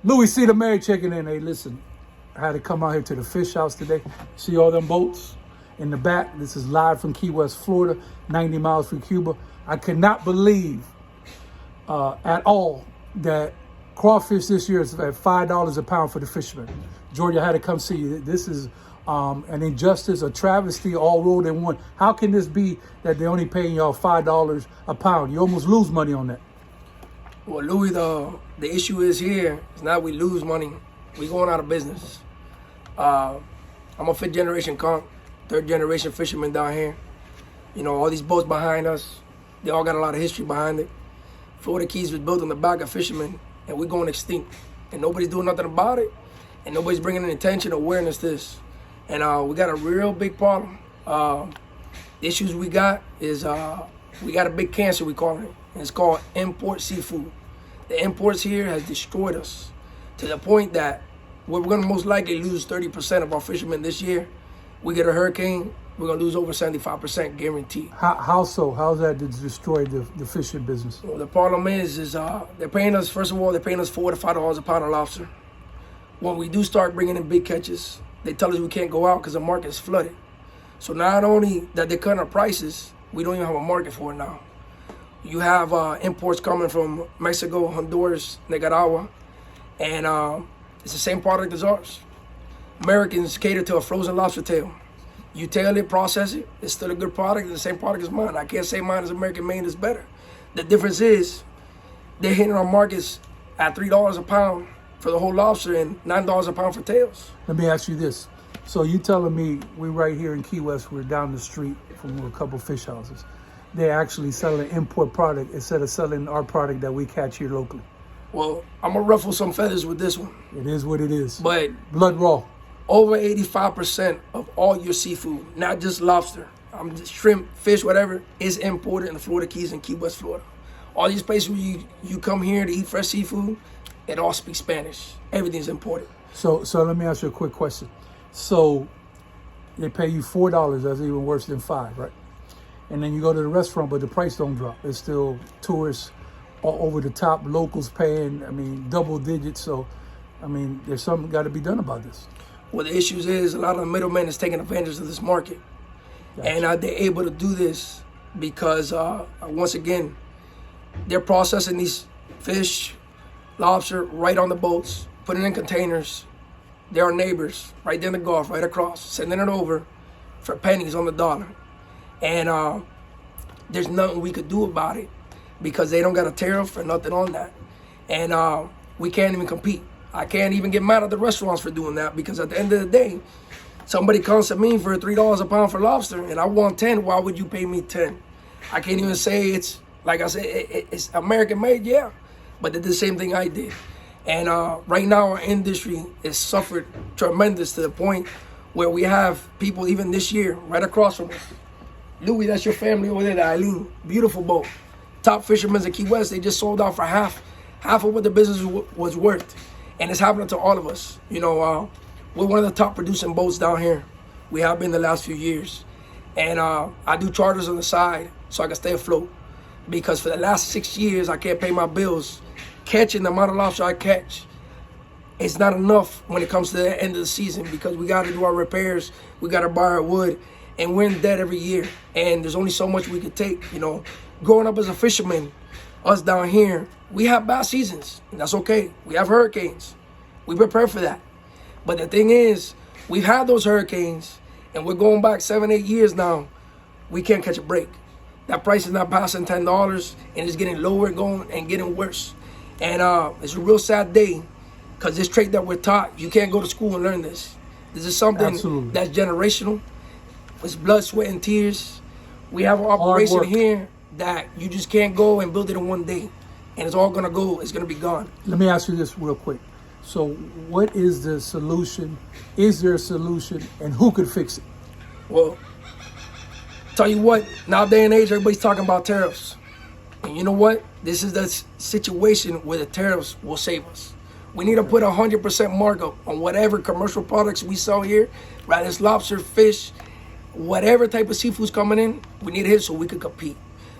Louie C The MaYor checking in. Hey, listen, I had to come out here to the fish house today. See all them boats in the back? This is live from Key West, Florida, 90 miles from Cuba. I cannot believe at all that crawfish this year is at $5 a pound for the Fisherman. Georgia, I had to come see you. This is an injustice, a travesty, all rolled in one. How can this be that they're only paying y'all $5 a pound? You almost lose money on that. Well, Louis, the issue is here. It's not we lose money. We going out of business. I'm a fifth generation conch, third generation fisherman down here. You know, all these boats behind us, they all got a lot of history behind it. Florida Keys was built on the back of fishermen, and we're going extinct. And nobody's doing nothing about it, and nobody's bringing any attention or awareness to this. And we got a real big problem. The issues we got is we got a big cancer, we call it. And it's called import seafood. The imports here has destroyed us to the point that we're going to most likely lose 30% of our fishermen this year. We get a hurricane, we're going to lose over 75% guaranteed. How so? How's that destroyed the fishing business? Well, the problem is they're paying us, first of all, they're paying us $4 to $5 a pound of lobster. When we do start bringing in big catches, they tell us we can't go out because the market is flooded. So not only that they're cutting our prices, we don't even have a market for it now. You have imports coming from Mexico, Honduras, Nicaragua, and it's the same product as ours. Americans cater to a frozen lobster tail. You tail it, process it, it's still a good product, it's the same product as mine. I can't say mine is American made is better. The difference is they're hitting our markets at $3 a pound for the whole lobster and $9 a pound for tails. Let me ask you this. So you telling me we're right here in Key West, we're down the street from a couple fish houses. They're actually selling import product instead of selling our product that we catch here locally. Well, I'm gonna ruffle some feathers with this one. It is what it is. But blood raw. Over 85% of all your seafood, not just lobster, shrimp, fish, whatever, is imported in the Florida Keys and Key West, Florida. All these places where you come here to eat fresh seafood, it all speaks Spanish. Everything's imported. So let me ask you a quick question. So they pay you $4, that's even worse than $5, right? And then you go to the restaurant, but the price don't drop. It's still tourists all over the top, locals paying, double digits. So, there's something got to be done about this. Well, the issue is a lot of the middlemen is taking advantage of this market. Gotcha. And they're able to do this because, once again, they're processing these fish, lobster, right on the boats, putting it in containers. They're our neighbors, right there in the Gulf, right across, sending it over for pennies on the dollar. And there's nothing we could do about it because they don't got a tariff or nothing on that. And we can't even compete. I can't even get mad at the restaurants for doing that because at the end of the day, somebody comes to me for $3 a pound for lobster and I want 10, why would you pay me 10? I can't even say it's, like I said, it's American made, yeah, but they did the same thing I did. And right now our industry has suffered tremendous to the point where we have people even this year right across from us. Louis, that's your family over there, the Eileen, beautiful boat. Top fishermen in Key West, they just sold out for half of what the business was worth. And it's happening to all of us. You know, we're one of the top producing boats down here. We have been the last few years. And I do charters on the side so I can stay afloat. Because for the last 6 years, I can't pay my bills. Catching the amount of lobster I catch, it's not enough when it comes to the end of the season because we got to do our repairs, we got to buy our wood, and we're in debt every year. And there's only so much we could take, you know. Growing up as a fisherman, us down here, we have bad seasons, and that's okay. We have hurricanes. We prepare for that. But the thing is, we've had those hurricanes, and we're going back 7, 8 years now. We can't catch a break. That price is not passing $10, and it's getting lower and getting worse. And it's a real sad day because this trait that we're taught, you can't go to school and learn this. This is something Absolutely. That's generational. It's blood, sweat, and tears. We have an operation here that you just can't go and build it in one day. And it's all going to go. It's going to be gone. Let me ask you this real quick. So what is the solution? Is there a solution? And who could fix it? Well, tell you what, nowadays and age, everybody's talking about tariffs. And you know what? This is the situation where the tariffs will save us. We need to put 100% markup on whatever commercial products we sell here, whether it's lobster, fish, whatever type of seafood's coming in, we need to hit so we can compete.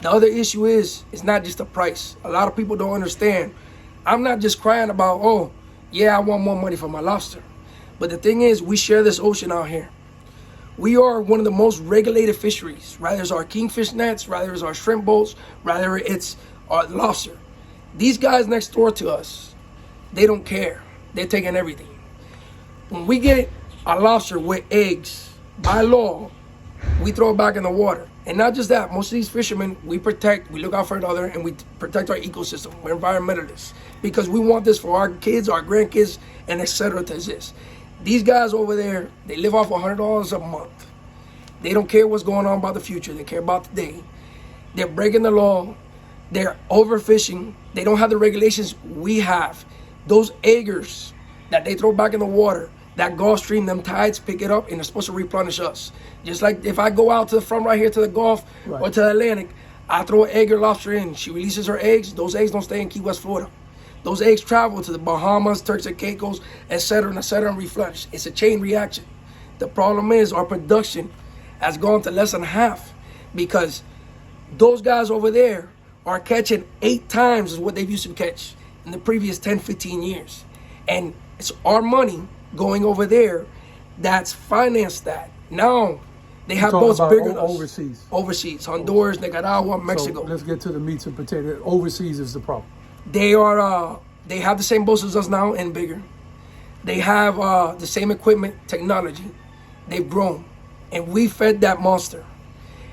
The other issue is, it's not just the price. A lot of people don't understand. I'm not just crying about, oh, Yeah, I want more money for my lobster. But the thing is, we share this ocean out here. We are one of the most regulated fisheries. Rather it's our kingfish nets, rather it's our shrimp boats, rather it's our lobster. These guys next door to us, they don't care. They're taking everything. When we get a lobster with eggs, by law, we throw it back in the water. And not just that, most of these fishermen, we protect, we look out for each other, and we protect our ecosystem. We're environmentalists because we want this for our kids, our grandkids, and etc. to exist. These guys over there, they live off $100 a month. They don't care what's going on about the future. They care about today. They're breaking the law. They're overfishing. They don't have the regulations we have. Those eggers that they throw back in the water, that Gulf Stream, them tides pick it up and they're supposed to replenish us. Just like if I go out to the front right here to the Gulf or to the Atlantic, I throw an egg or lobster in. She releases her eggs. Those eggs don't stay in Key West, Florida. Those eggs travel to the Bahamas, Turks and Caicos, etc., and replenish. It's a chain reaction. The problem is our production has gone to less than half because those guys over there are catching 8 times as what they used to catch in the previous 10, 15 years. And it's our money going over there that's financed that. Now they have boats bigger than us. Overseas. Overseas. Honduras, Nicaragua, Mexico. So let's get to the meats and potatoes. Overseas is the problem. They are they have the same boats as us now and bigger. They have the same equipment, technology. They've grown. And we fed that monster.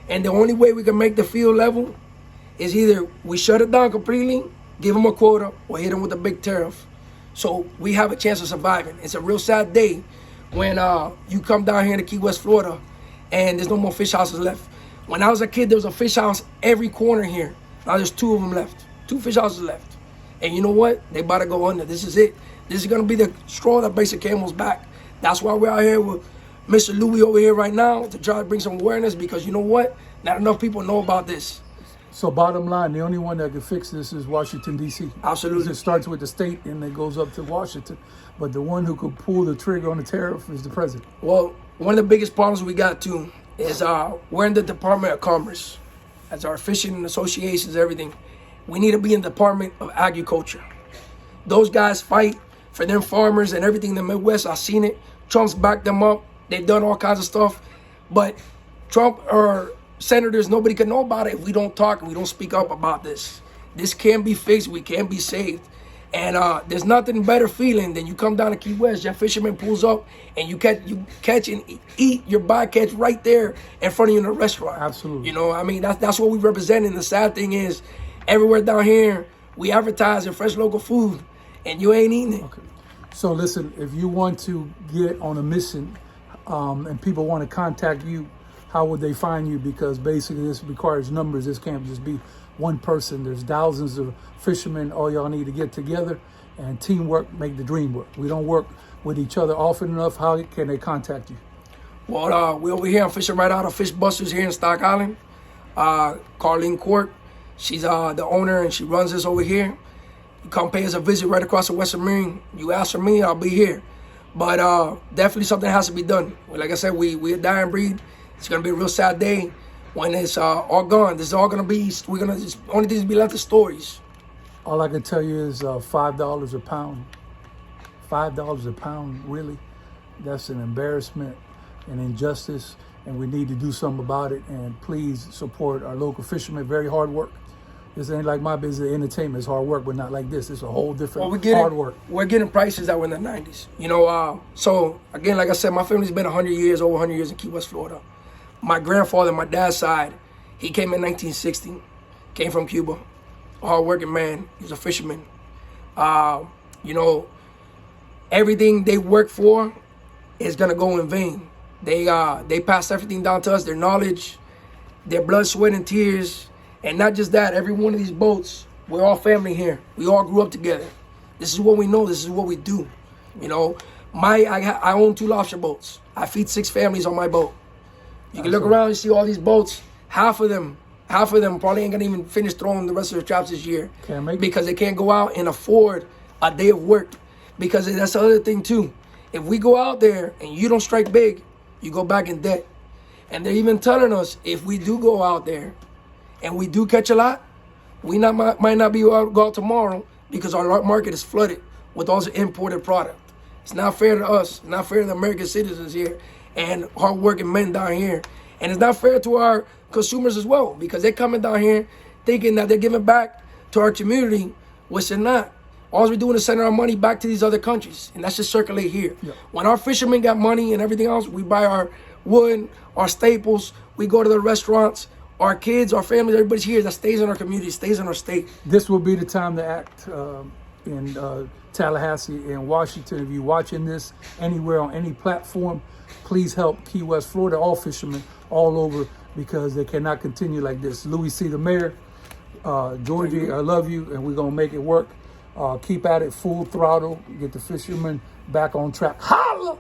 And the only way we can make the field level is either we shut it down completely, give them a quota, or hit them with a big tariff. So we have a chance of surviving. It's a real sad day when you come down here to Key West, Florida, and there's no more fish houses left. When I was a kid, there was a fish house every corner here. Now there's 2 of them left. 2 fish houses left. And you know what? They about to go under. This is it. This is going to be the straw that breaks the camel's back. That's why we're out here with Mr. Louie over here right now to try to bring some awareness because you know what? Not enough people know about this. So bottom line, the only one that can fix this is Washington, D.C. Absolutely. It starts with the state and it goes up to Washington. But the one who could pull the trigger on the tariff is the president. Well, one of the biggest problems we got too is we're in the Department of Commerce. As our fishing associations, everything. We need to be in the Department of Agriculture. Those guys fight for them farmers and everything in the Midwest. I've seen it. Trump's backed them up. They've done all kinds of stuff. But Trump or senators, nobody can know about it if we don't talk and we don't speak up about this. This can be fixed. We can be saved. And there's nothing better feeling than you come down to Key West, your fisherman pulls up, and you catch and eat your bycatch right there in front of you in a restaurant. Absolutely. You know, I mean, that's what we represent. And the sad thing is, everywhere down here, we advertise in fresh local food, and you ain't eating it. Okay. So listen, if you want to get on a mission and people want to contact you, how would they find you? Because basically this requires numbers. This can't just be one person. There's thousands of fishermen. All y'all need to get together and teamwork make the dream work. We don't work with each other often enough. How can they contact you? Well, we're over here. I'm fishing right out of Fish Busters here in Stock Island. Carlene Court, she's the owner and she runs this over here. You come pay us a visit right across the Western Marine. You ask for me, I'll be here. But definitely something has to be done. Like I said, we're a dying breed. It's gonna be a real sad day when it's all gone. This is all gonna be. Only things be left is stories. All I can tell you is $5 a pound. $5 a pound, really? That's an embarrassment, an injustice, and we need to do something about it. And please support our local fishermen. Very hard work. This ain't like my business. Entertainment is hard work, but not like this. It's a whole different hard work. We're getting prices that were in the 90s. You know, so again, like I said, my family's been 100 years, over 100 years in Key West, Florida. My grandfather, my dad's side, he came in 1960, came from Cuba, a hard-working man. He was a fisherman. You know, everything they work for is gonna go in vain. They passed everything down to us, their knowledge, their blood, sweat, and tears. And not just that, every one of these boats, we're all family here. We all grew up together. This is what we know, this is what we do. You know, I own 2 lobster boats. I feed 6 families on my boat. You can look around and see all these boats. Half of them probably ain't gonna even finish throwing the rest of their traps this year. Because they can't go out and afford a day of work. Because that's the other thing too. If we go out there and you don't strike big, you go back in debt. And they're even telling us if we do go out there and we do catch a lot, we might not be able to go out tomorrow because our market is flooded with all the imported product. It's not fair to us. It's not fair to the American citizens here and hardworking men down here. And it's not fair to our consumers as well, because they're coming down here thinking that they're giving back to our community, which they're not. All we're doing is sending our money back to these other countries, and that's just circulate here. Yeah. When our fishermen got money and everything else, we buy our wood, our staples, we go to the restaurants, our kids, our families, everybody's here that stays in our community, stays in our state. This will be the time to act in Tallahassee and Washington. If you're watching this anywhere on any platform, please help Key West, Florida, all fishermen all over, because they cannot continue like this. Louie C The MaYor, Georgie, I love you, and we're going to make it work. Keep at it full throttle. Get the fishermen back on track. Holla!